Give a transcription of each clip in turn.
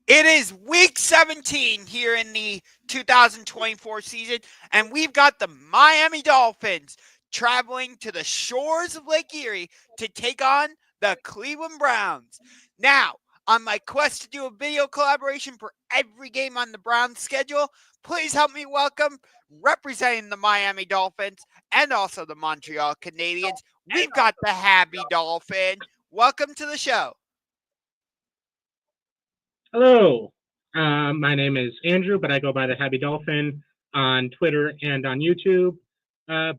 It is week 17 here in the 2024 season, and we've got the Miami Dolphins traveling to the shores of Lake Erie to take on the Cleveland Browns. Now, on my quest to do a video collaboration for every game on the Browns schedule, please help me welcome, representing the Miami Dolphins and also the Montreal Canadiens, we've got the Happy Dolphin. Welcome to the show. Hello, my name is Andrew, but I go by the Happy Dolphin on Twitter and on YouTube.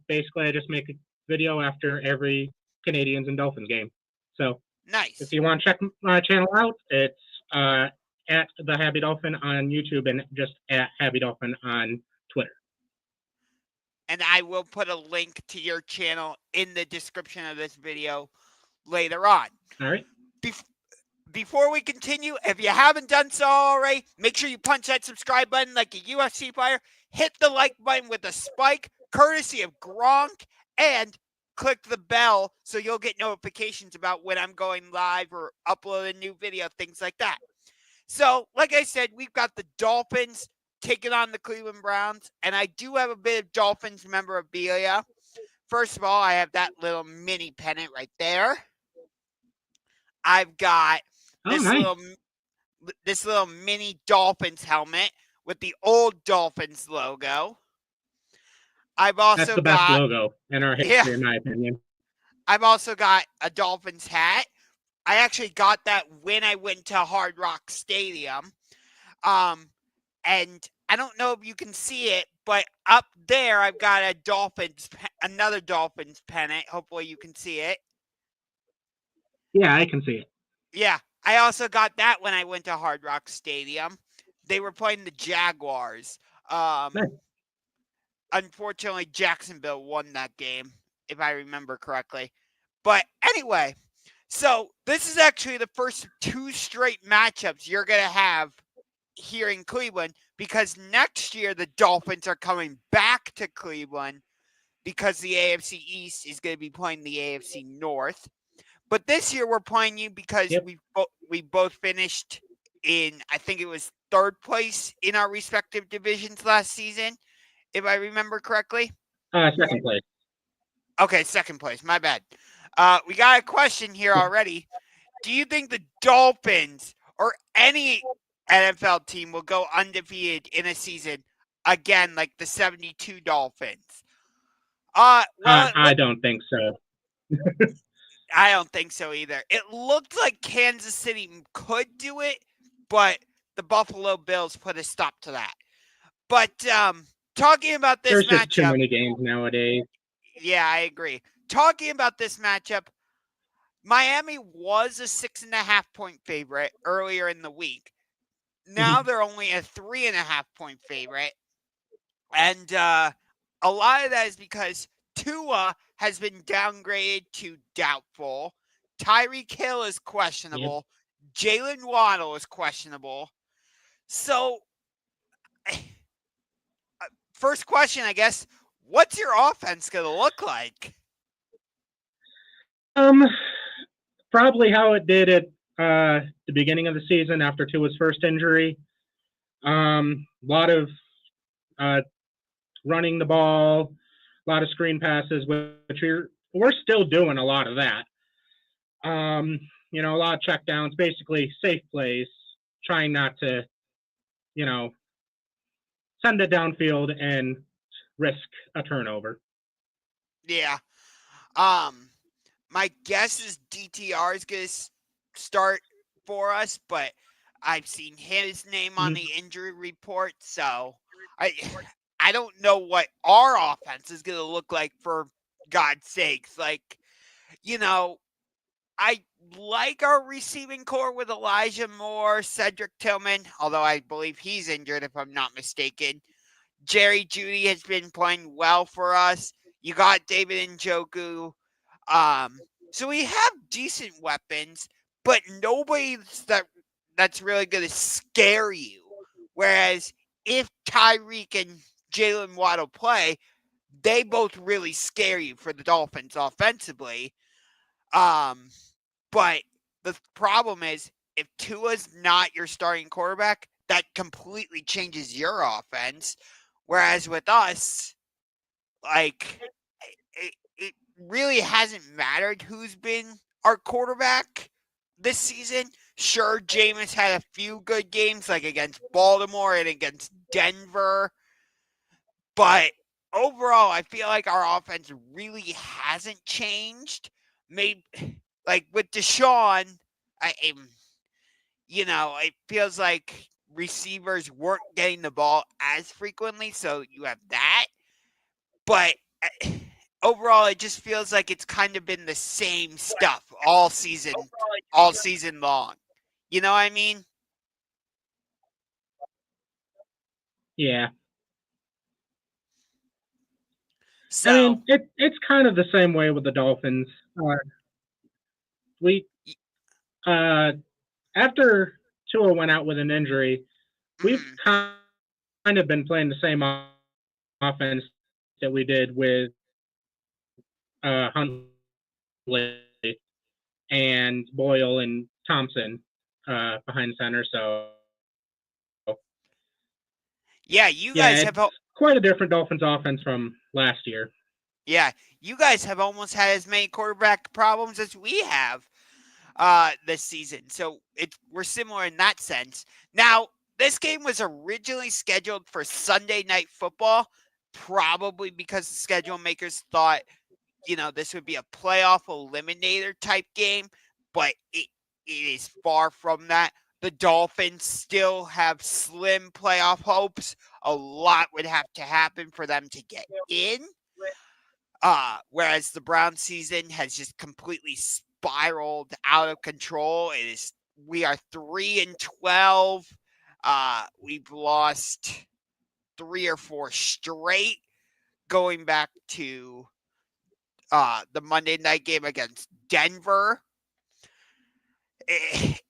Basically, I just make a video after every Canadians and Dolphins game. So Nice. if you want to check my channel out, it's at the Happy Dolphin on YouTube and just at Happy Dolphin on Twitter. And I will put a link to your channel in the description of this video later on. All right. Before we continue, if you haven't done so already, make sure you punch that subscribe button like a UFC fighter. Hit the like button with a spike, courtesy of Gronk, and click the bell so you'll get notifications about when I'm going live or upload a new video, things like that. So, like I said, we've got the Dolphins taking on the Cleveland Browns, and I do have a bit of Dolphins memorabilia. First of all, I have that little mini pennant right there. I've got this little mini Dolphins helmet with the old Dolphins logo. I've also That's the best logo in our history, in my opinion. I've also got a Dolphins hat. I actually got that when I went to Hard Rock Stadium. And I don't know if you can see it, but up there I've got another Dolphins pennant. Hopefully you can see it. Yeah, I can see it. Yeah, I also got that when I went to Hard Rock Stadium. They were playing the Jaguars. Nice. Unfortunately, Jacksonville won that game, if I remember correctly. But anyway, so this is actually the first two straight matchups you're going to have here in Cleveland, because next year the Dolphins are coming back to Cleveland because the AFC East is going to be playing the AFC North. But this year we're playing you because we both finished in, I think it was third place in our respective divisions last season, if I remember correctly. Second place. Okay, second place. My bad. We got a question here already. Do you think the Dolphins or any NFL team will go undefeated in a season again, like the 72 Dolphins? I don't think so. I don't think so either. It looked like Kansas City could do it, but the Buffalo Bills put a stop to that. But talking about this matchup, there's just too many games nowadays. Yeah, I agree. Talking about this matchup, Miami was a 6.5 point favorite earlier in the week. Now they're only a 3.5 point favorite. And a lot of that is because Tua has been downgraded to doubtful. Tyreek Hill is questionable. Yep. Jalen Waddle is questionable. So, first question, I guess, what's your offense going to look like? Probably how it did at the beginning of the season after Tua's first injury. A lot of running the ball, a lot of screen passes, which we're still doing a lot of that. A lot of checkdowns, basically safe plays, trying not to, send it downfield and risk a turnover. Yeah. My guess is DTR is going to start for us, but I've seen his name on the injury report, so I don't know what our offense is going to look like, for God's sakes. Like, I like our receiving core with Elijah Moore, Cedric Tillman, although I believe he's injured if I'm not mistaken. Jerry Jeudy has been playing well for us. You got David Njoku. So we have decent weapons, but nobody that's really going to scare you. Whereas if Tyreek and Jalen Waddle play, they both really scare you for the Dolphins offensively. But the problem is if Tua's not your starting quarterback, that completely changes your offense. Whereas with us, like, it really hasn't mattered who's been our quarterback this season. Sure, Jameis had a few good games, like against Baltimore and against Denver. But overall, I feel like our offense really hasn't changed. Maybe, like with Deshaun, it feels like receivers weren't getting the ball as frequently, so you have that. But overall, it just feels like it's kind of been the same stuff all season long. You know what I mean? Yeah. I So, mean, it's kind of the same way with the Dolphins. We after Tua went out with an injury, we've mm, kind of been playing the same offense that we did with Huntley and Boyle and Thompson behind center. So yeah, you yeah, guys it's have quite a different Dolphins offense from last year. yeah, you guys have almost had as many quarterback problems as we have this season. So we're similar in that sense. Now, this game was originally scheduled for Sunday Night Football, probably because the schedule makers thought, this would be a playoff eliminator type game, but it is far from that. The Dolphins still have slim playoff hopes. A lot would have to happen for them to get in. Whereas the Brown season has just completely spiraled out of control. We are 3-12. We've lost 3 or 4 straight going back to the Monday night game against Denver.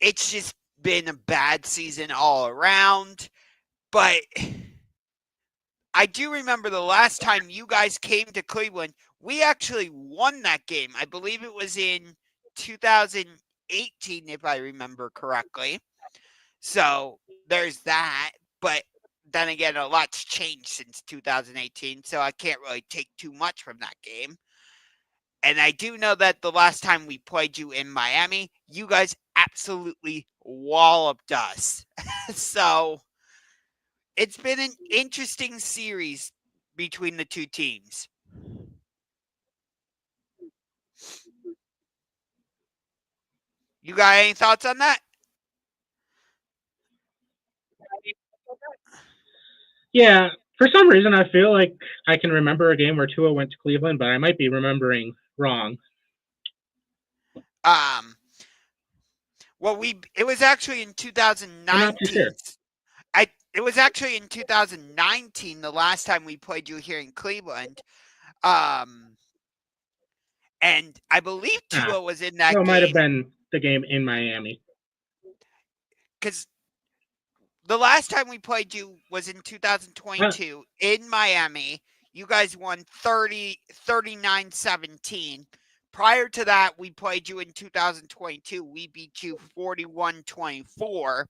It's just been a bad season all around. But I do remember the last time you guys came to Cleveland, we actually won that game. I believe it was in 2018, if I remember correctly. So there's that. But then again, a lot's changed since 2018, so I can't really take too much from that game. And I do know that the last time we played you in Miami, you guys absolutely walloped us. So it's been an interesting series between the two teams. You got any thoughts on that? Yeah, for some reason, I feel like I can remember a game where Tua went to Cleveland, but I might be remembering wrong. Um, well, it was actually in I'm not too 2019. sure. It was actually in 2019 the last time we played you here in Cleveland. Um, and I believe Ah, Tua was in so that it might have game been the game in Miami. because the last time we played you was in Uh, 2022 in Miami. You guys won 39-17. Prior to that, we played you in 2022. We beat you 41-24.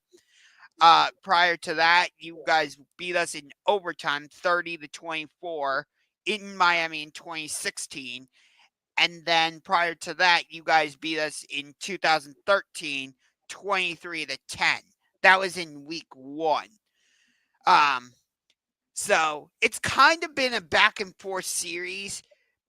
Prior to that, you guys beat us in overtime 30-24 in Miami in 2016. And then prior to that, you guys beat us in 2013 23-10. That was in week 1. Um, so it's kind of been a back and forth series,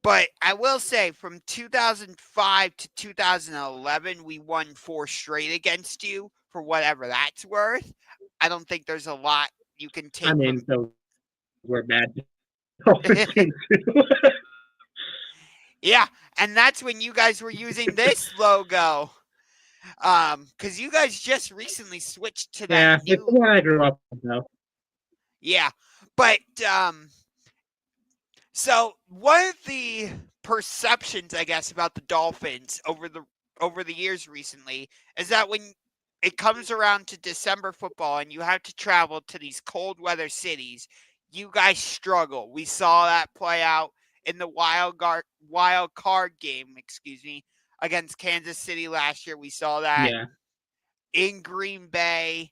but I will say from 2005 to 2011, we won 4 straight against you for whatever that's worth. I don't think there's a lot you can I take mean, from. those were bad Dolphins games too. Yeah, and that's when you guys were using this logo. Because you guys just recently switched to that Yeah, it's the new. one I grew up with, though. Yeah, but so one of the perceptions, I guess, about the Dolphins over the years recently is that when it comes around to December football and you have to travel to these cold weather cities, you guys struggle. We saw that play out in the wild card game, against Kansas City last year. We saw that Yeah, in Green Bay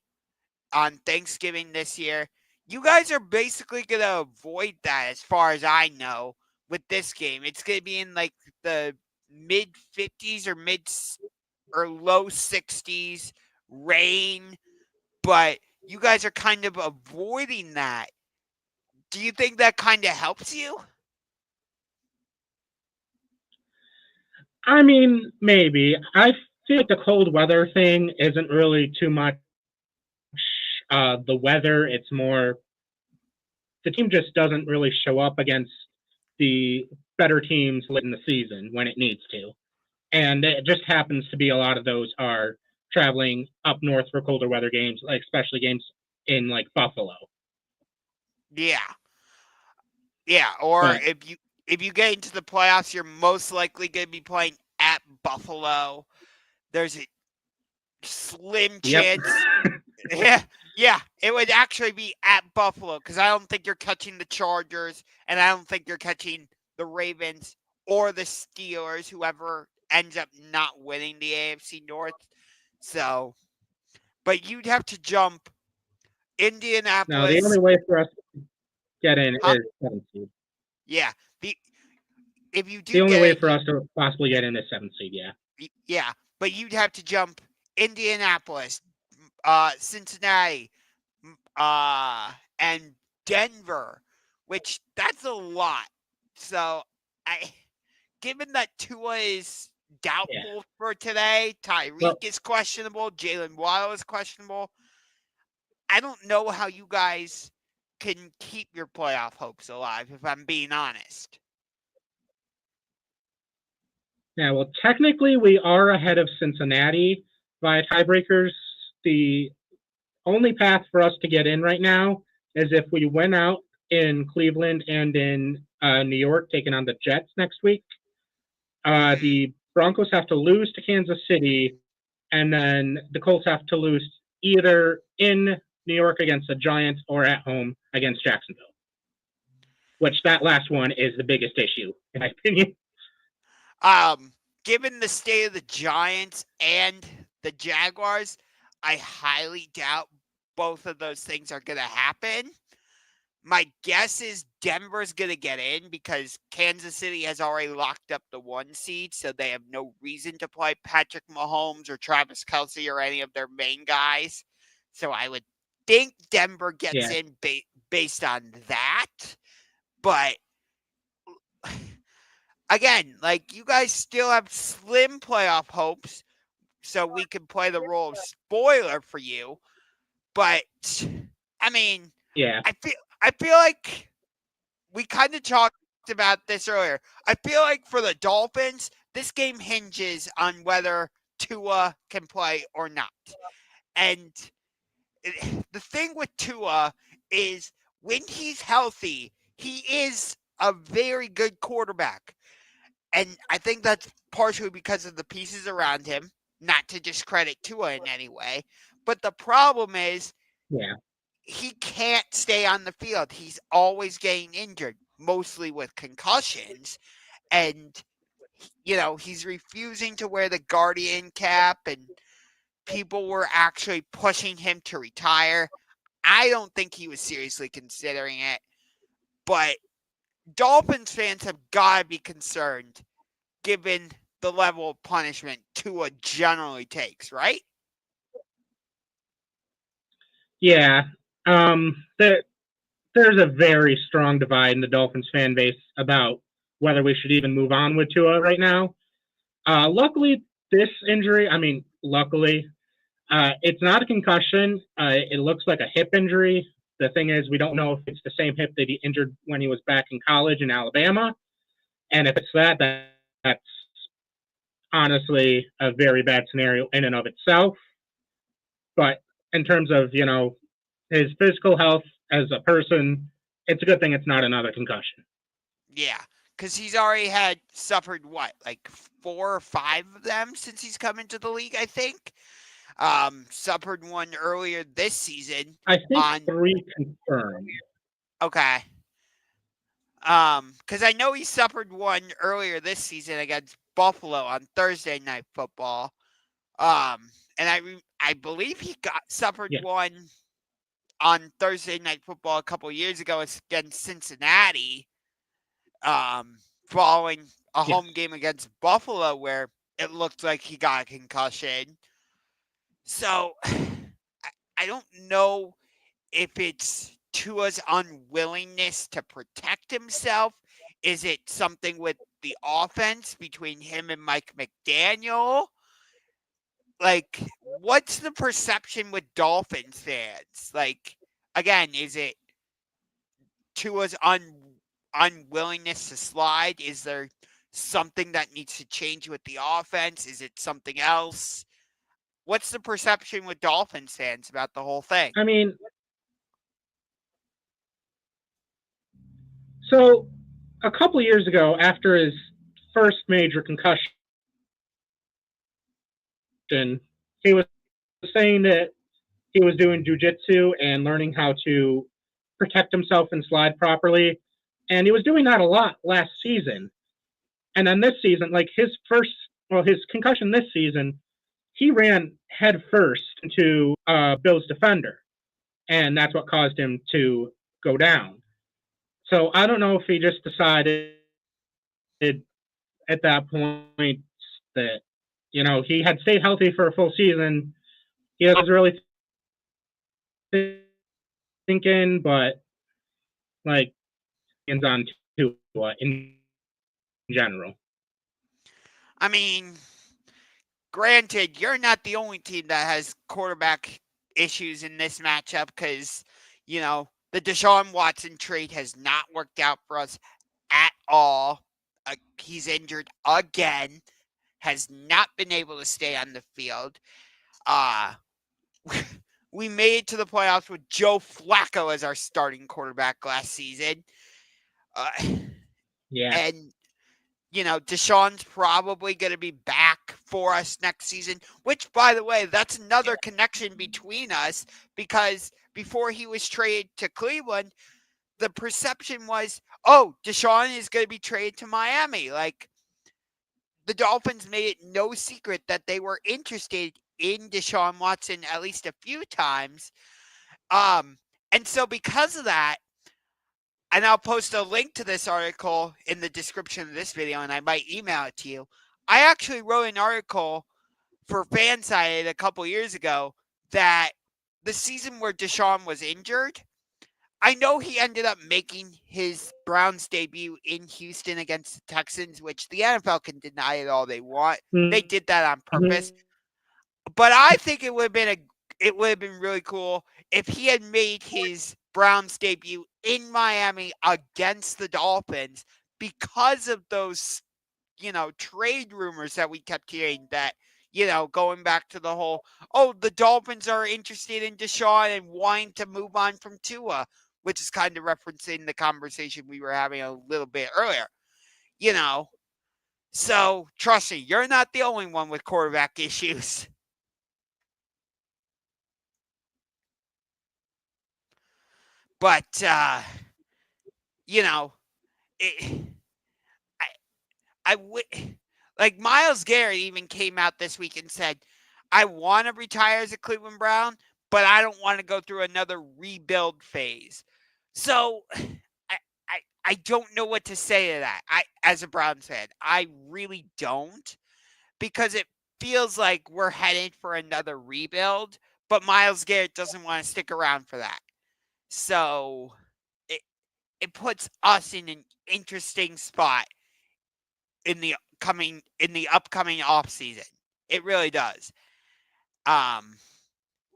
on Thanksgiving this year. You guys are basically going to avoid that as far as I know with this game. It's going to be in like the mid 50s or low 60s, rain, but you guys are kind of avoiding that. Do you think that kind of helps you? I mean, maybe. I feel like the cold weather thing isn't really too much the weather. It's more the team just doesn't really show up against the better teams late in the season when it needs to. And it just happens to be a lot of those are traveling up north for colder weather games, like especially games in like Buffalo. Yeah. Yeah, or But if you get into the playoffs, you're most likely going to be playing at Buffalo. There's a slim yep. chance. Yeah, yeah, it would actually be at Buffalo because I don't think you're catching the Chargers, and I don't think you're catching the Ravens or the Steelers, whoever ends up not winning the AFC North. So, but you'd have to jump No, the only Indianapolis, way for us to get in huh? is 7th seed. Yeah, the if you The do only get way in, for us to possibly get in is 7th seed, yeah. yeah, but you'd have to jump Indianapolis, Cincinnati, and Denver, which that's a lot. So I, given that Tua is Yeah. doubtful for today, Well, Tyreek is questionable, Jalen Waddle is questionable. I don't know how you guys can keep your playoff hopes alive, if I'm being honest. yeah, well, technically we are ahead of Cincinnati via tiebreakers. The only path for us to get in right now is if we win out in Cleveland and in New York, taking on the Jets next week. Mm-hmm. The Broncos have to lose to Kansas City, and then the Colts have to lose either in New York against the Giants or at home against Jacksonville. Which that last one is the biggest issue, in my opinion. Given the state of the Giants and the Jaguars, I highly doubt both of those things are going to happen. My guess is Denver's going to get in because Kansas City has already locked up the 1 seed, so they have no reason to play Patrick Mahomes or Travis Kelce or any of their main guys. So I would think Denver gets Yeah. in based on that. But again, like you guys still have slim playoff hopes, so we can play the role of spoiler for you. But I mean, Yeah. I feel like we kind of talked about this earlier. I feel like for the Dolphins, this game hinges on whether Tua can play or not. And the thing with Tua is when he's healthy, he is a very good quarterback. And I think that's partially because of the pieces around him, not to discredit Tua in any way. But the problem is Yeah. he can't stay on the field. He's always getting injured, mostly with concussions. And, he's refusing to wear the Guardian cap, and people were actually pushing him to retire. I don't think he was seriously considering it. But Dolphins fans have got to be concerned given the level of punishment Tua generally takes, right? Yeah. There's a very strong divide in the Dolphins fan base about whether we should even move on with Tua right now. Luckily, this injury, luckily, it's not a concussion. It looks like a hip injury. The thing is, we don't know if it's the same hip that he injured when he was back in college in Alabama. And if it's that's honestly a very bad scenario in and of itself. But in terms of, his physical health as a person, it's a good thing it's not another concussion. Yeah, because he's already had suffered what, like 4 or 5 of them since he's come into the league, I think. Suffered one earlier this season I think on 3 confirmed. okay. Because I know he suffered one earlier this season against Buffalo on Thursday Night Football. Um, and I believe he suffered Yeah. one on Thursday Night Football a couple years ago against Cincinnati, following a Yes. home game against Buffalo where it looked like he got a concussion. So I don't know if it's Tua's unwillingness to protect himself. Is it something with the offense between him and Mike McDaniel? Like, what's the perception with Dolphins fans? Like, again, is it Tua's unwillingness to slide? Is there something that needs to change with the offense? Is it something else? What's the perception with Dolphins fans about the whole thing? I mean, so a couple years ago, after his first major concussion, he was saying that he was doing jujitsu and learning how to protect himself and slide properly. And he was doing that a lot last season. And then this season, like his concussion this season, he ran head first into Bill's defender. And that's what caused him to go down. So I don't know if he just decided at that point that, he had stayed healthy for a full season. He was really thinking, but like, hands on to in general. I mean, granted, you're not the only team that has quarterback issues in this matchup because, the Deshaun Watson trade has not worked out for us at all. He's injured again, has not been able to stay on the field. We made it to the playoffs with Joe Flacco as our starting quarterback last season. Yeah. And Deshaun's probably going to be back for us next season, which, by the way, that's another connection between us because before he was traded to Cleveland, the perception was, oh, Deshaun is going to be traded to Miami. Like, the Dolphins made it no secret that they were interested in Deshaun Watson at least a few times. And so because of that, and I'll post a link to this article in the description of this video, and I might email it to you. I actually wrote an article for Fansided a couple years ago that the season where Deshaun was injured, I know he ended up making his Browns debut in Houston against the Texans, which the NFL can deny it all they want. They did that on purpose. But I think it would have been really cool if he had made his Browns debut in Miami against the Dolphins because of those, trade rumors that we kept hearing that, going back to the whole, oh, the Dolphins are interested in Deshaun and wanting to move on from Tua, which is kind of referencing the conversation we were having a little bit earlier, So, trust me, you're not the only one with quarterback issues. But, it, like Myles Garrett even came out this week and said, I want to retire as a Cleveland Brown, but I don't want to go through another rebuild phase. So I don't know what to say to that. As a Browns fan, I really don't, because it feels like we're headed for another rebuild, but Myles Garrett doesn't want to stick around for that. So it puts us in an interesting spot in the upcoming off season. It really does.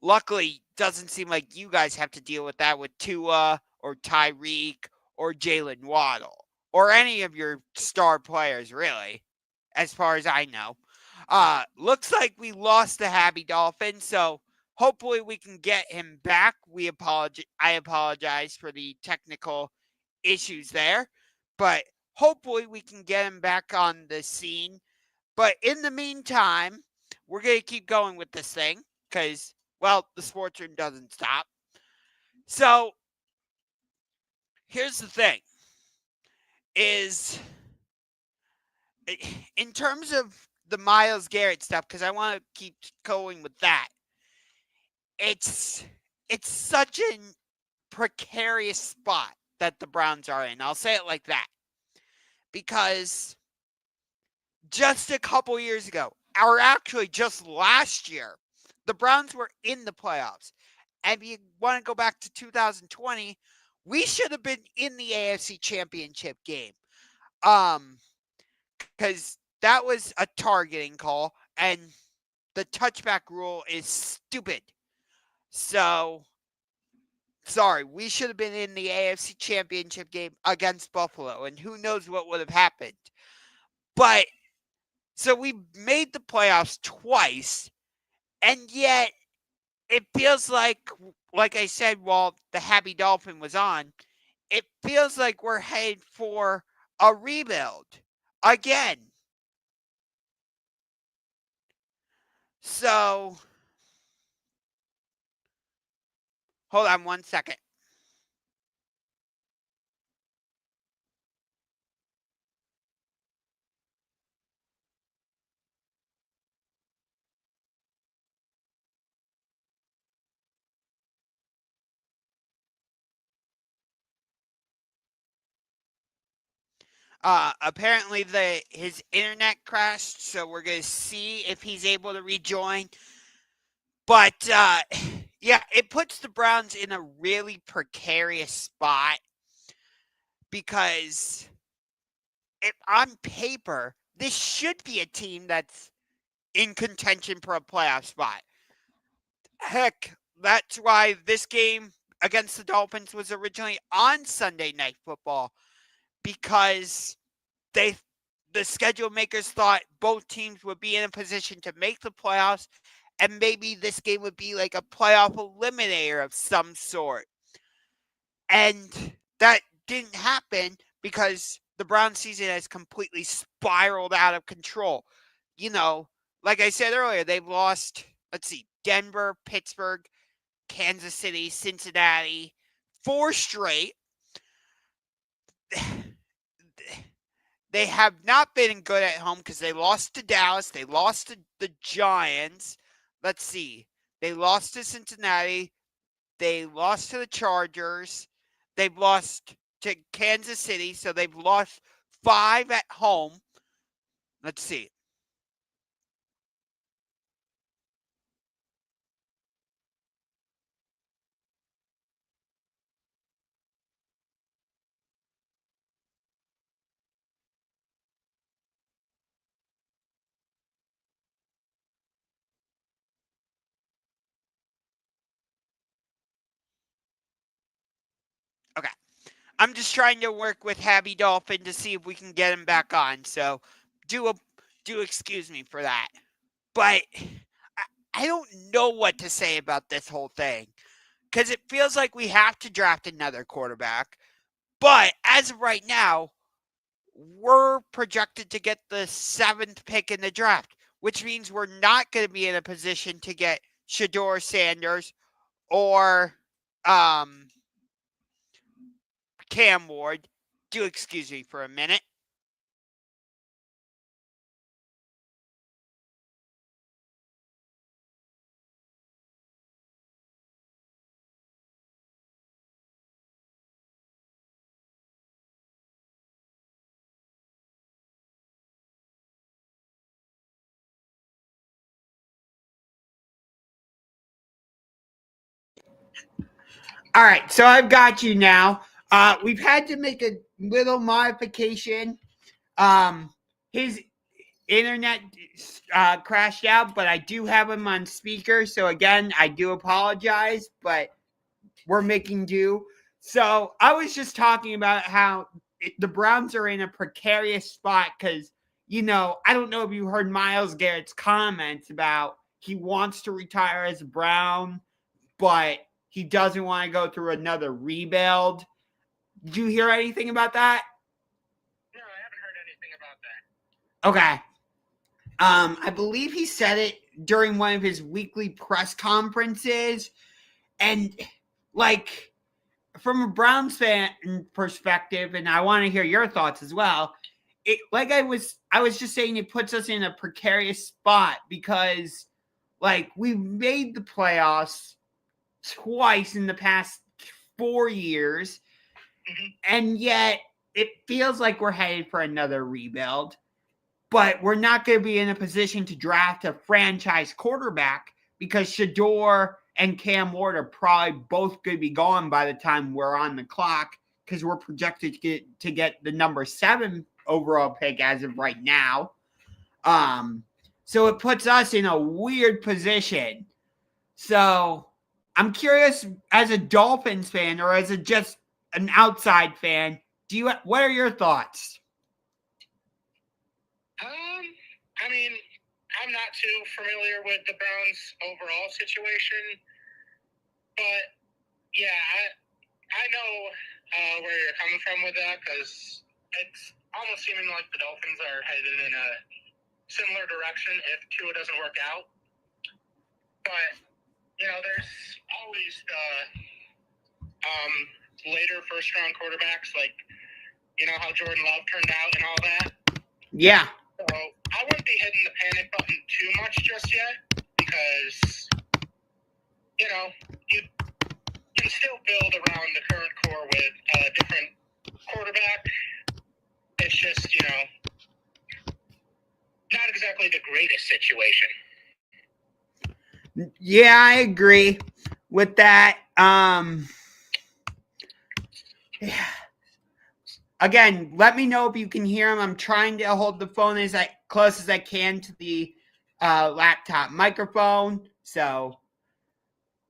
Luckily, doesn't seem like you guys have to deal with that with Tua or Tyreek or Jalen Waddle or any of your star players, really, as far as I know. Looks like we lost the Happy Dolphin, so hopefully we can get him back. I apologize for the technical issues there, but hopefully we can get him back on the scene. But in the meantime, we're going to keep going with this thing because, well, the sports room doesn't stop. So here's the thing is, in terms of the Myles Garrett stuff, because I want to keep going with that. It's such a precarious spot that the Browns are in. I'll say it like that. Because just a couple years ago, or actually just last year, the Browns were in the playoffs. And if you want to go back to 2020, we should have been in the AFC Championship game. Because that was a targeting call, and the touchback rule is stupid. So, sorry, we should have been in the AFC Championship game against Buffalo, and who knows what would have happened. But, so we made the playoffs twice, and yet it feels like I said while the Happy Dolphin was on, it feels like we're headed for a rebuild again. So, hold on one second. Apparently his internet crashed, so we're gonna see if he's able to rejoin. But yeah, it puts the Browns in a really precarious spot because on paper this should be a team that's in contention for a playoff spot. Heck, that's why this game against the Dolphins was originally on Sunday Night Football, because the schedule makers thought both teams would be in a position to make the playoffs, and maybe this game would be like a playoff eliminator of some sort. And that didn't happen because the Browns season has completely spiraled out of control. You know, like I said earlier, they've lost, Denver, Pittsburgh, Kansas City, Cincinnati, 4 straight. They have not been good at home because they lost to Dallas. They lost to the Giants. Let's see. They lost to Cincinnati. They lost to the Chargers. They've lost to Kansas City. So they've lost 5 at home. Let's see. Okay. I'm just trying to work with Happy Dolphin to see if we can get him back on. So do excuse me for that. But I don't know what to say about this whole thing, because it feels like we have to draft another quarterback. But as of right now, we're projected to get the 7th pick in the draft, which means we're not going to be in a position to get Shedeur Sanders or Cam Ward. Do excuse me for a minute. All right, so I've got you now. We've had to make a little modification. His internet crashed out, but I do have him on speaker. So again, I do apologize, but we're making do. So I was just talking about how the Browns are in a precarious spot because, I don't know if you heard Myles Garrett's comments about he wants to retire as a Brown, but he doesn't want to go through another rebuild. Did you hear anything about that? No, I haven't heard anything about that. Okay. I believe he said it during one of his weekly press conferences. And, from a Browns fan perspective, and I want to hear your thoughts as well, like I was just saying, it puts us in a precarious spot because, like, we've made the playoffs twice in the past 4 years, and yet it feels like we're headed for another rebuild. But we're not going to be in a position to draft a franchise quarterback because Shador and Cam Ward are probably both going to be gone by the time we're on the clock, because we're projected to get the number 7 overall pick as of right now. So it puts us in a weird position. So I'm curious, as a Dolphins fan or as just an outside fan, what are your thoughts? I mean, I'm not too familiar with the Browns' overall situation, but yeah, I know where you're coming from with that, because it's almost seeming like the Dolphins are headed in a similar direction if Tua doesn't work out. But there's always the later first-round quarterbacks, like how Jordan Love turned out and all that. Yeah. So I wouldn't be hitting the panic button too much just yet, because you can still build around the current core with a different quarterback. It's just not exactly the greatest situation. Yeah, I agree with that. Yeah. Again, let me know if you can hear him. I'm trying to hold the phone as close as I can to the laptop microphone. So,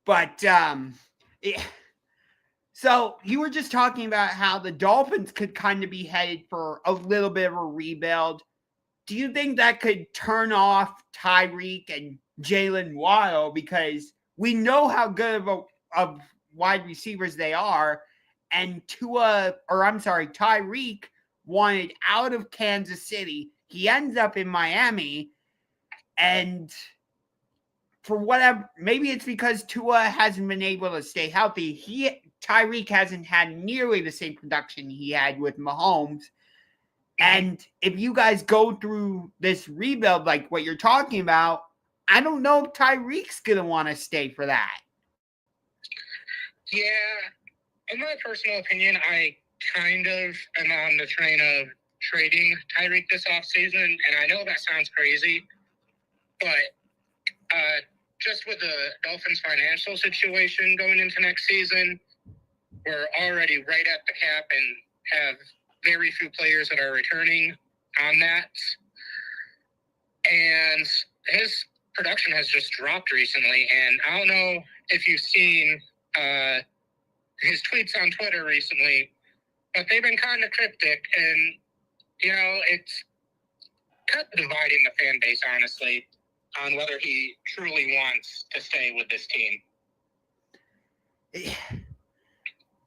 but so you were just talking about how the Dolphins could kind of be headed for a little bit of a rebuild. Do you think that could turn off Tyreek and Jalen Waddle, because we know how good of wide receivers they are? And Tyreek wanted out of Kansas City. He ends up in Miami, and for whatever, maybe it's because Tua hasn't been able to stay healthy. Tyreek hasn't had nearly the same production he had with Mahomes. And if you guys go through this rebuild like what you're talking about, I don't know if Tyreek's going to want to stay for that. Yeah. In my personal opinion, I kind of am on the train of trading Tyreek this offseason, and I know that sounds crazy, but just with the Dolphins' financial situation going into next season, we're already right at the cap and have very few players that are returning on that. And his production has just dropped recently, and I don't know if you've seen his tweets on Twitter recently, but they've been kind of cryptic, and it's kind of dividing the fan base, honestly, on whether he truly wants to stay with this team.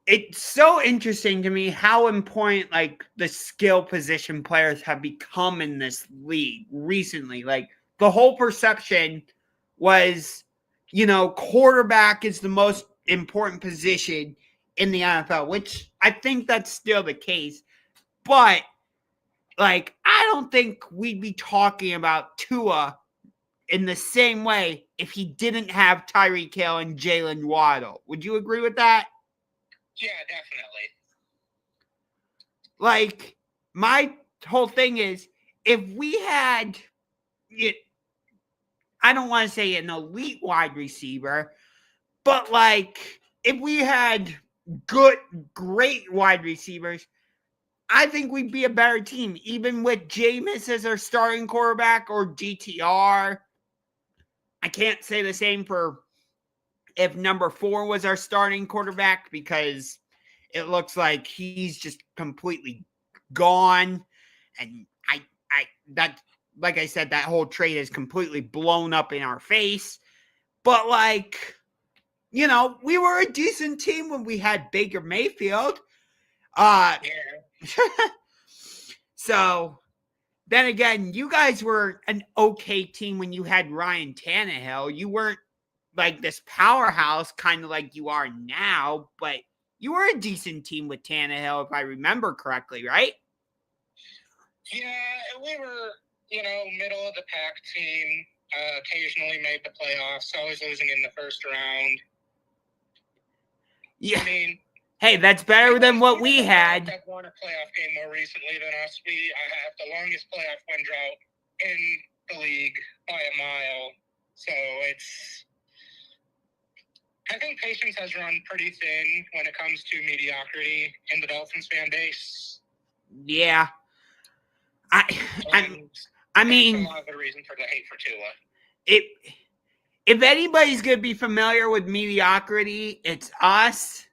It's so interesting to me how important, like, the skill position players have become in this league recently. Like, the whole perception was, quarterback is the most important position in the NFL, which I think that's still the case. But, like, I don't think we'd be talking about Tua in the same way if he didn't have Tyreek Hill and Jalen Waddle. Would you agree with that? Yeah, definitely. Like, my whole thing is, if we had, I don't want to say an elite wide receiver, but like, if we had great wide receivers, I think we'd be a better team, even with Jameis as our starting quarterback or DTR. I can't say the same for if number 4 was our starting quarterback, because it looks like he's just completely gone. And like I said, that whole trade is completely blown up in our face. But like, we were a decent team when we had Baker Mayfield. Yeah. So then again, you guys were an okay team when you had Ryan Tannehill. You weren't like this powerhouse kind of like you are now, but you were a decent team with Tannehill, if I remember correctly, right? Yeah, we were, middle of the pack team. Occasionally made the playoffs. Always losing in the first round. Yeah. I mean, hey, that's better than what we had. I've won a playoff game more recently than us. I have the longest playoff win drought in the league by a mile. So I think patience has run pretty thin when it comes to mediocrity in the Dolphins fan base. Yeah. I mean, a lot of the reason for the hate for Tua. If anybody's going to be familiar with mediocrity, it's us.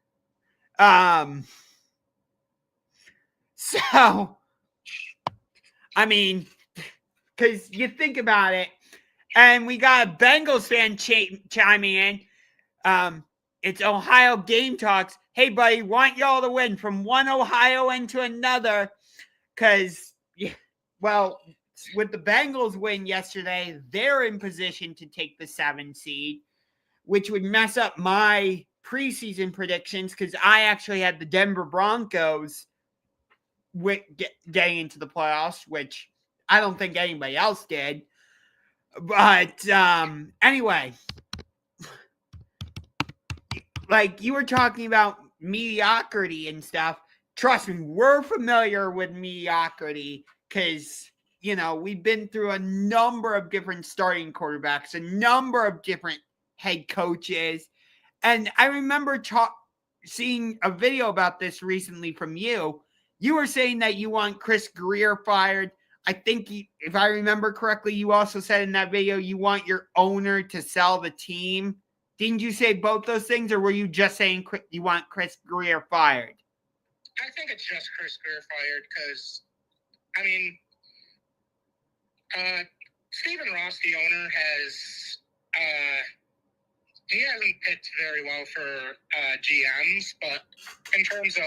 So, I mean, because you think about it, and we got a Bengals fan chiming in. It's Ohio Game Talks. Hey, buddy, want y'all to win from one Ohio into another. Because, well, with the Bengals win yesterday, they're in position to take the 7 seed, which would mess up my preseason predictions because I actually had the Denver Broncos getting into the playoffs, which I don't think anybody else did. But anyway, like you were talking about mediocrity and stuff. Trust me, we're familiar with mediocrity because, we've been through a number of different starting quarterbacks, a number of different head coaches. And I remember seeing a video about this recently from you. You were saying that you want Chris Greer fired. I think, if I remember correctly, you also said in that video you want your owner to sell the team. Didn't you say both those things, or were you just saying you want Chris Greer fired? I think it's just Chris Greer fired because, Stephen Ross, the owner, he hasn't picked very well for GMs, but in terms of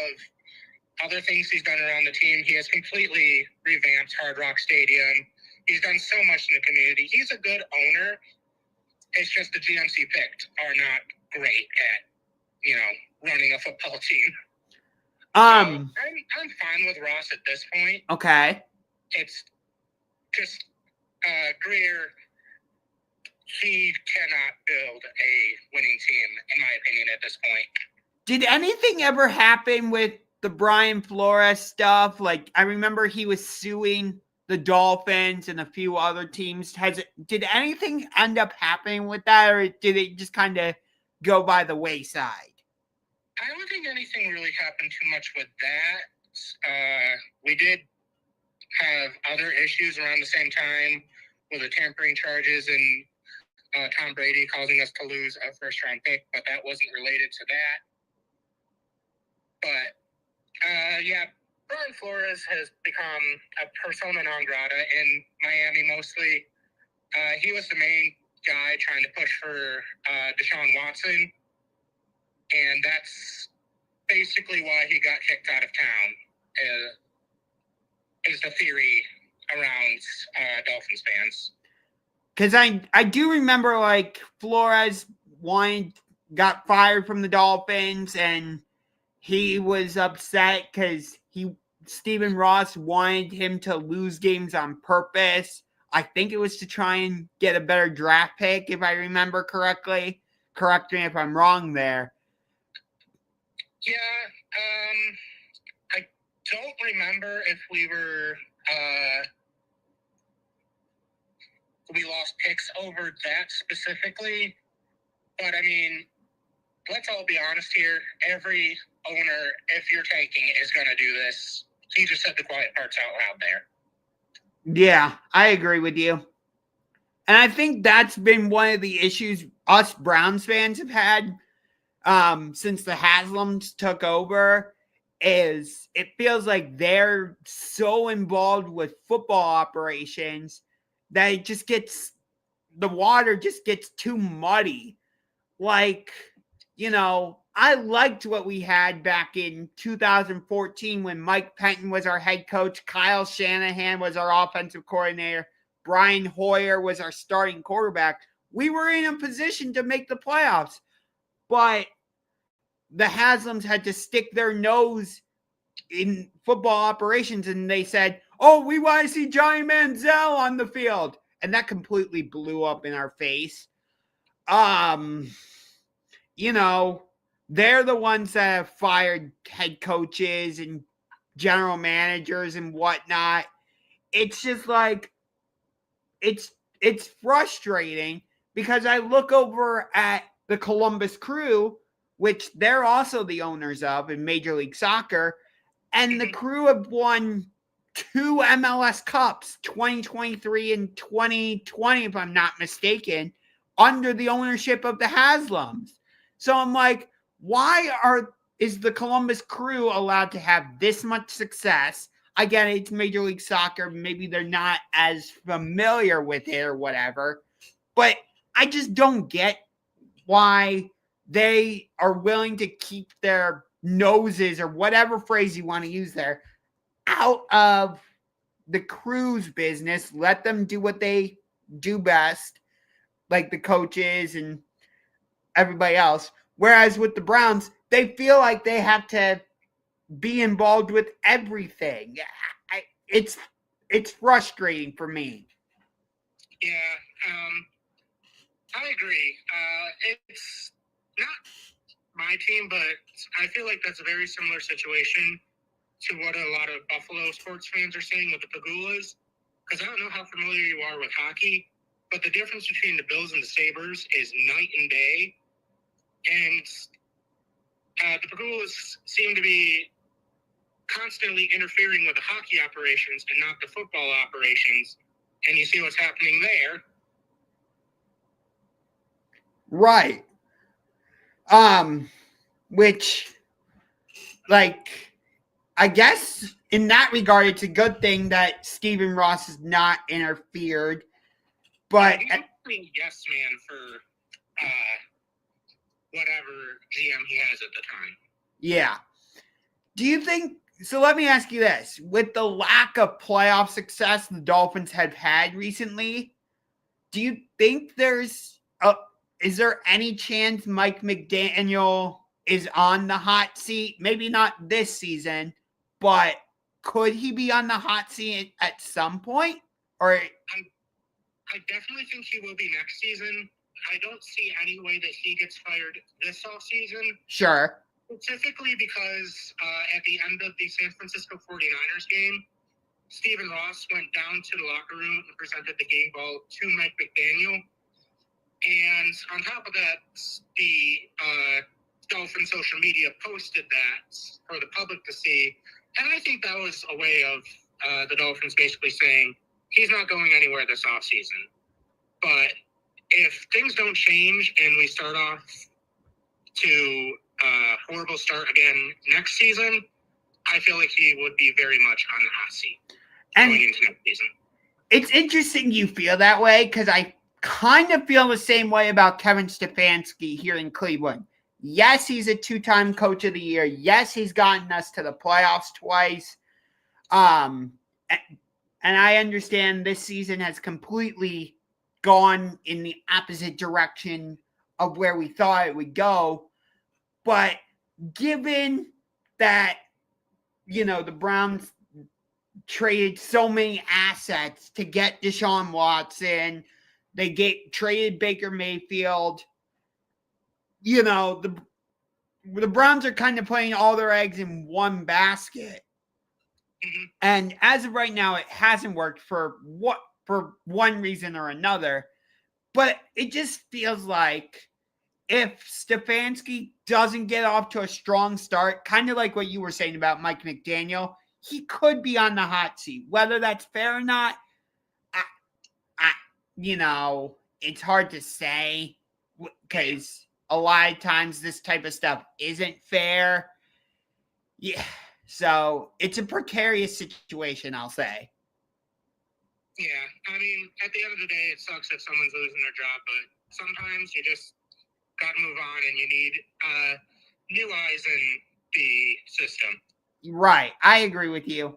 other things he's done around the team, he has completely revamped Hard Rock Stadium. He's done so much in the community. He's a good owner. It's just the GMs he picked are not great at, running a football team. So I'm fine with Ross at this point. Okay. It's just Greer. He cannot build a winning team, in my opinion, at this point. Did anything ever happen with the Brian Flores stuff? Like, I remember he was suing the Dolphins and a few other teams. Did anything end up happening with that, or did it just kind of go by the wayside? I don't think anything really happened too much with that. We did have other issues around the same time with the tampering charges and Tom Brady causing us to lose a first-round pick, but that wasn't related to that. But, Brian Flores has become a persona non grata in Miami mostly. He was the main guy trying to push for Deshaun Watson, and that's basically why he got kicked out of town, is the theory around Dolphins fans. Because I do remember, like, Flores got fired from the Dolphins, and he was upset because Stephen Ross wanted him to lose games on purpose. I think it was to try and get a better draft pick, if I remember correctly. Correct me if I'm wrong there. Yeah, I don't remember if we lost picks over that specifically, but let's all be honest here. Every owner, if you're tanking, is going to do this. So you just said the quiet parts out loud there. Yeah, I agree with you. And I think that's been one of the issues us Browns fans have had since the Haslams took over, is it feels like they're so involved with football operations that the water just gets too muddy. Like, I liked what we had back in 2014 when Mike Penton was our head coach, Kyle Shanahan was our offensive coordinator, Brian Hoyer was our starting quarterback. We were in a position to make the playoffs, but the Haslams had to stick their nose in football operations, and they said, oh, we want to see Johnny Manziel on the field. And that completely blew up in our face. You know, they're the ones that have fired head coaches and general managers and whatnot. It's just like it's frustrating because I look over at the Columbus Crew, which they're also the owners of in Major League Soccer, and the Crew have won 2 MLS Cups, 2023 and 2020, if I'm not mistaken, under the ownership of the Haslams. So I'm like, why is the Columbus Crew allowed to have this much success? Again, it's Major League Soccer. Maybe they're not as familiar with it or whatever. But I just don't get why they are willing to keep their noses, or whatever phrase you want to use there, out of the Crew's business. Let them do what they do best, like the coaches and everybody else. Whereas with the Browns, they feel like they have to be involved with everything. It's frustrating for me. Yeah, I agree. It's not my team, but I feel like that's a very similar situation to what a lot of Buffalo sports fans are saying with the Pagulas. Because I don't know how familiar you are with hockey, but the difference between the Bills and the Sabres is night and day. And the Pagulas seem to be constantly interfering with the hockey operations and not the football operations. And you see what's happening there. Right. Which, like, I guess in that regard, it's a good thing that Stephen Ross has not interfered. But he's a yes man for whatever GM he has at the time. Yeah. Do you think, so let me ask you this. With the lack of playoff success the Dolphins have had recently, do you think is there any chance Mike McDaniel is on the hot seat? Maybe not this season, but could he be on the hot seat at some point? Or I definitely think he will be next season. I don't see any way that he gets fired this offseason. Sure. Specifically because at the end of the San Francisco 49ers game, Stephen Ross went down to the locker room and presented the game ball to Mike McDaniel. And on top of that, the Dolphin social media posted that for the public to see. And I think that was a way of the Dolphins basically saying he's not going anywhere this offseason. But if things don't change and we start off to a horrible start again next season, I feel like he would be very much on the hot seat going into next season. It's interesting you feel that way, because I kind of feel the same way about Kevin Stefanski here in Cleveland. Yes, he's a 2-time coach of the year. Yes, he's gotten us to the playoffs twice. And I understand this season has completely gone in the opposite direction of where we thought it would go. But given that, the Browns traded so many assets to get Deshaun Watson, they traded Baker Mayfield, the Browns are kind of putting all their eggs in one basket. Mm-hmm. And as of right now, it hasn't worked for one reason or another. But it just feels like if Stefanski doesn't get off to a strong start, kind of like what you were saying about Mike McDaniel, he could be on the hot seat. Whether that's fair or not, it's hard to say, because a lot of times this type of stuff isn't fair. Yeah. So it's a precarious situation, I'll say. Yeah. I mean, at the end of the day, it sucks if someone's losing their job, but sometimes you just got to move on and you need new eyes in the system. Right. I agree with you.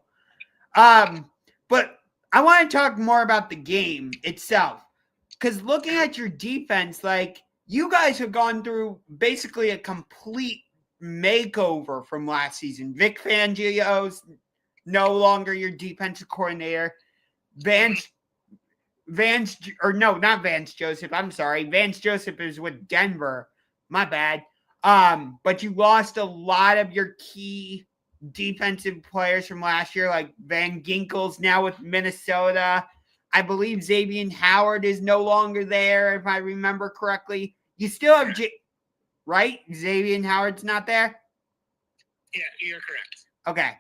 But I want to talk more about the game itself, because looking at your defense, like, you guys have gone through basically a complete makeover from last season. Vic Fangio's no longer your defensive coordinator. Not Vance Joseph. I'm sorry. Vance Joseph is with Denver. My bad. But you lost a lot of your key defensive players from last year, like Van Ginkel's now with Minnesota. I believe Xavier Howard is no longer there, if I remember correctly. You still have right? Xavier Howard's not there? Yeah, you're correct. Okay.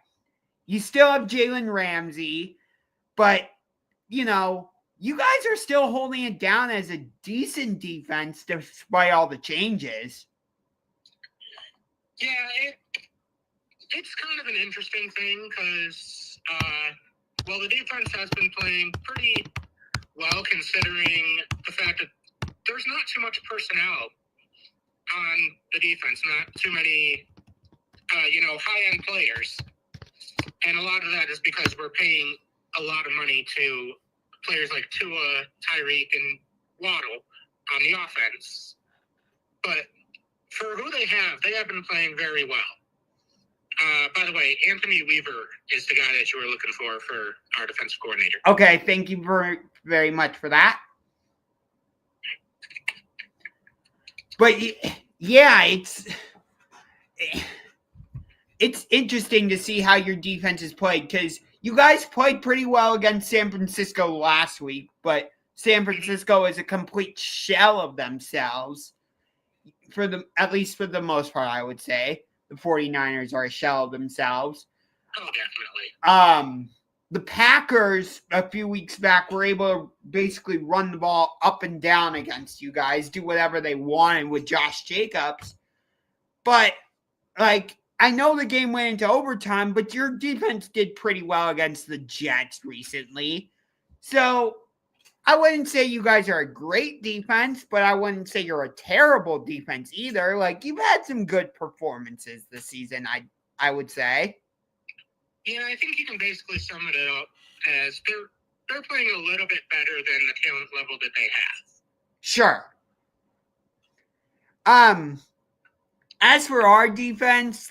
You still have Jalen Ramsey, but, you guys are still holding it down as a decent defense despite all the changes. Yeah, it's kind of an interesting thing because, the defense has been playing pretty well considering the fact that there's not too much personnel on the defense, not too many, high-end players. And a lot of that is because we're paying a lot of money to players like Tua, Tyreek, and Waddle on the offense. But for who they have been playing very well. By the way, Anthony Weaver is the guy that you were looking for our defensive coordinator. Okay, thank you very much for that. But yeah, it's interesting to see how your defense is played because you guys played pretty well against San Francisco last week, but San Francisco is a complete shell of themselves at least for the most part, I would say. The 49ers are a shell of themselves. Oh, definitely. The Packers a few weeks back were able to basically run the ball up and down against you guys, do whatever they wanted with Josh Jacobs. But, I know the game went into overtime, but your defense did pretty well against the Jets recently. So, I wouldn't say you guys are a great defense, but I wouldn't say you're a terrible defense either. You've had some good performances this season, I would say. Yeah, I think you can basically sum it up as they're playing a little bit better than the talent level that they have. Sure. As for our defense,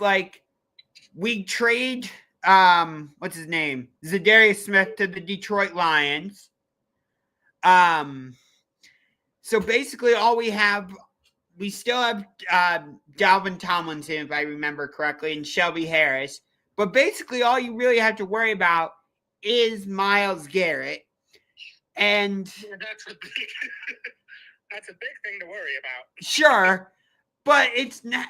we trade what's his name? Zadarius Smith to the Detroit Lions. So basically we still have Dalvin Tomlinson, if I remember correctly, and Shelby Harris. But basically all you really have to worry about is Myles Garrett. And that's a big thing to worry about. Sure, but it's not.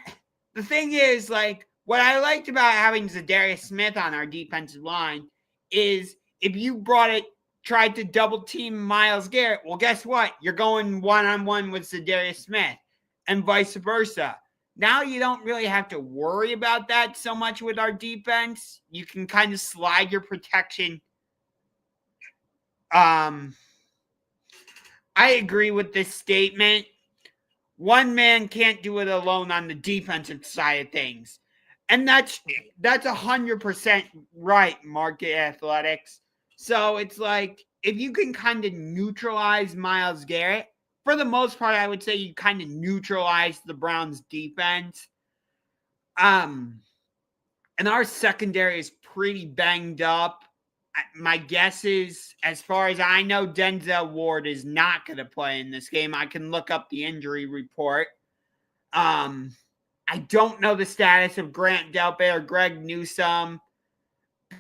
The thing is, what I liked about having Zadarius Smith on our defensive line is if you tried to double team Myles Garrett, well, guess what? You're going one-on-one with Zadarius Smith and vice versa. Now you don't really have to worry about that so much with our defense. You can kind of slide your protection. I agree with this statement. One man can't do it alone on the defensive side of things. And that's 100% right, Market Athletics. So it's if you can kind of neutralize Myles Garrett, for the most part, I would say you kind of neutralize the Browns' defense. And our secondary is pretty banged up. My guess is, as far as I know, Denzel Ward is not going to play in this game. I can look up the injury report. I don't know the status of Grant Delpit or Greg Newsome,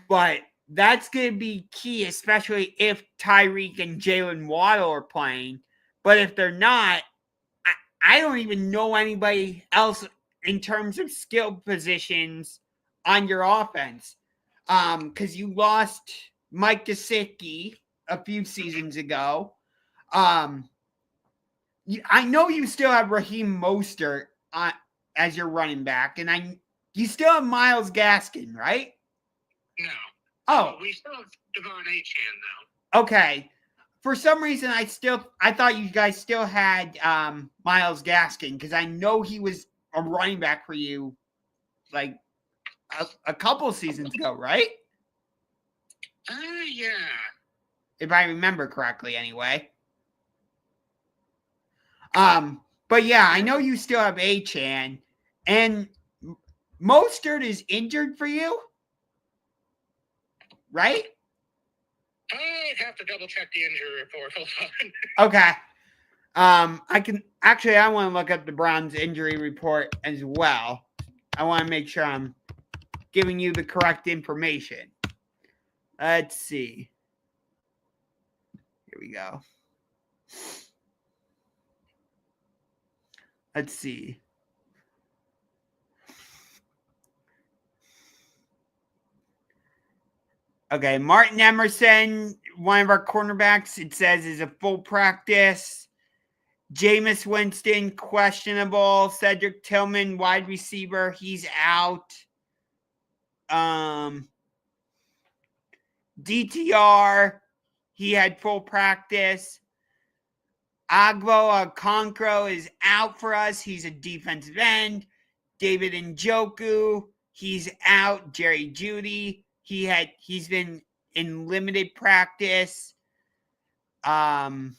but that's going to be key, especially if Tyreek and Jalen Waddle are playing. But if they're not, I don't even know anybody else in terms of skill positions on your offense. Because you lost Mike Gesicki a few seasons ago. I know you still have Raheem Mostert as your running back, and you still have Myles Gaskin, right? No. Oh, we still have Devon Achane, though. Okay. For some reason, I thought you guys still had Myles Gaskin because I know he was a running back for you, a couple seasons ago, right? Yeah. If I remember correctly, anyway. But yeah, I know you still have Achane, and Mostert is injured for you. right? I'd have to double check the injury report. Hold on. Okay. I want to look up the Browns injury report as well. I want to make sure I'm giving you the correct information. Let's see. Here we go. Let's see. Okay, Martin Emerson, one of our cornerbacks, it says is a full practice. Jameis Winston, questionable. Cedric Tillman, wide receiver, he's out. DTR, he had full practice. Agbo Okonkwo is out for us. He's a defensive end. David Njoku, he's out. Jerry Jeudy, he's been in limited practice. Khalil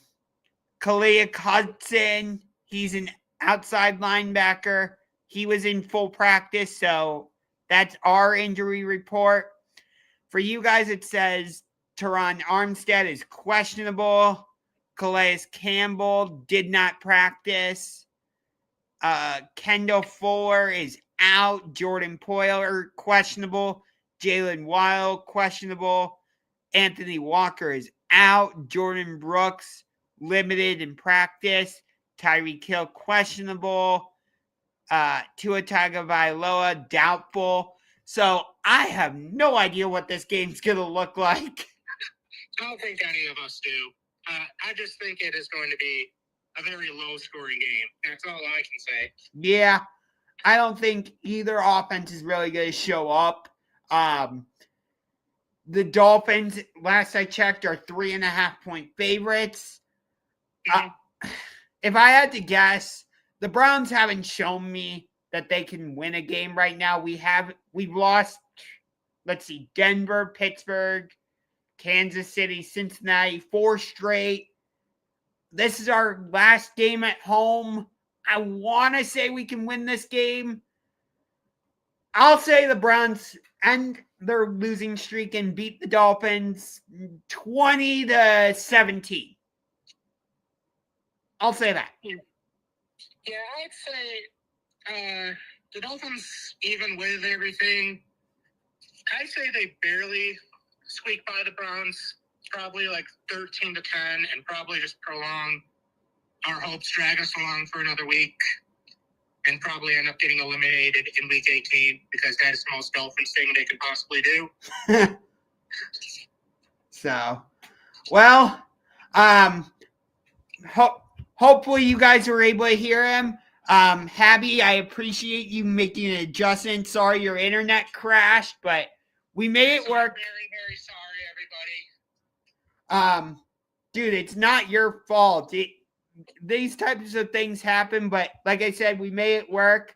Hudson, he's an outside linebacker. He was in full practice, so that's our injury report. For you guys, it says Teron Armstead is questionable. Calais Campbell did not practice. Kendall Fuller is out. Jordan Poyer, questionable. Jalen Wild, questionable. Anthony Walker is out. Jordan Brooks, limited in practice. Tyreek Hill, questionable. Tua Tagovailoa, doubtful. So I have no idea what this game's going to look like. I don't think any of us do. I just think it is going to be a very low-scoring game. That's all I can say. Yeah, I don't think either offense is really going to show up. The Dolphins, last I checked, are 3.5-point favorites. If I had to guess, the Browns haven't shown me that they can win a game right now. We've lost, let's see, Denver, Pittsburgh, Kansas City, Cincinnati, 4 straight. This is our last game at home. I want to say we can win this game. I'll say the Browns end their losing streak and beat the Dolphins 20-17. I'll say that. Yeah, I'd say the Dolphins, even with everything, I'd say they barely squeak by the Browns, probably like 13-10, and probably just prolong our hopes, drag us along for another week, and probably end up getting eliminated in Week 18 because that is the most Dolphins thing they could possibly do. So, well, hopefully you guys were able to hear him. Habby, I appreciate you making an adjustment. Sorry your internet crashed, but we made it work. Very, very sorry, everybody. Dude, it's not your fault. These types of things happen, but like I said, we made it work.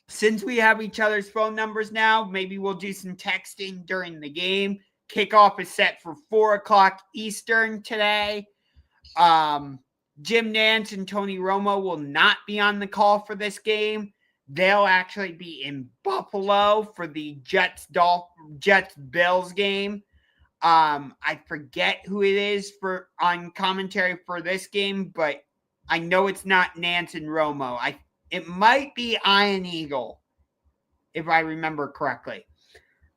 Since we have each other's phone numbers now, maybe we'll do some texting during the game. Kickoff is set for 4:00 Eastern today. Jim Nantz and Tony Romo will not be on the call for this game. They'll actually be in Buffalo for the Jets-Bills game. I forget who it is on commentary for this game, but I know it's not Nantz and Romo. It might be Ian Eagle, if I remember correctly.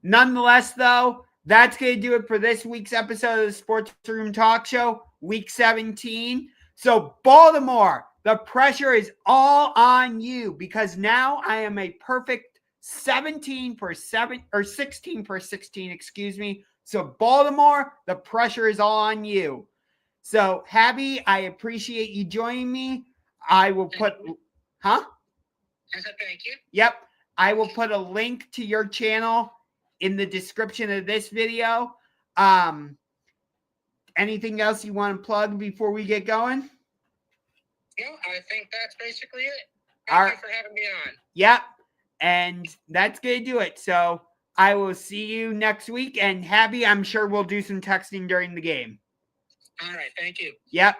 Nonetheless, though, that's going to do it for this week's episode of the SportsRoom Talk Show, Week 17. So, Baltimore, the pressure is all on you because now I am a perfect 16 for 16, excuse me. So, Baltimore, the pressure is all on you. So, Habby, I appreciate you joining me. I will put... Huh? I said thank you. Yep. I will put a link to your channel in the description of this video. Anything else you want to plug before we get going? No, I think that's basically it. Thank you for having me on. Yep. And that's going to do it. So I will see you next week. And Habby, I'm sure we'll do some texting during the game. All right. Thank you. Yep.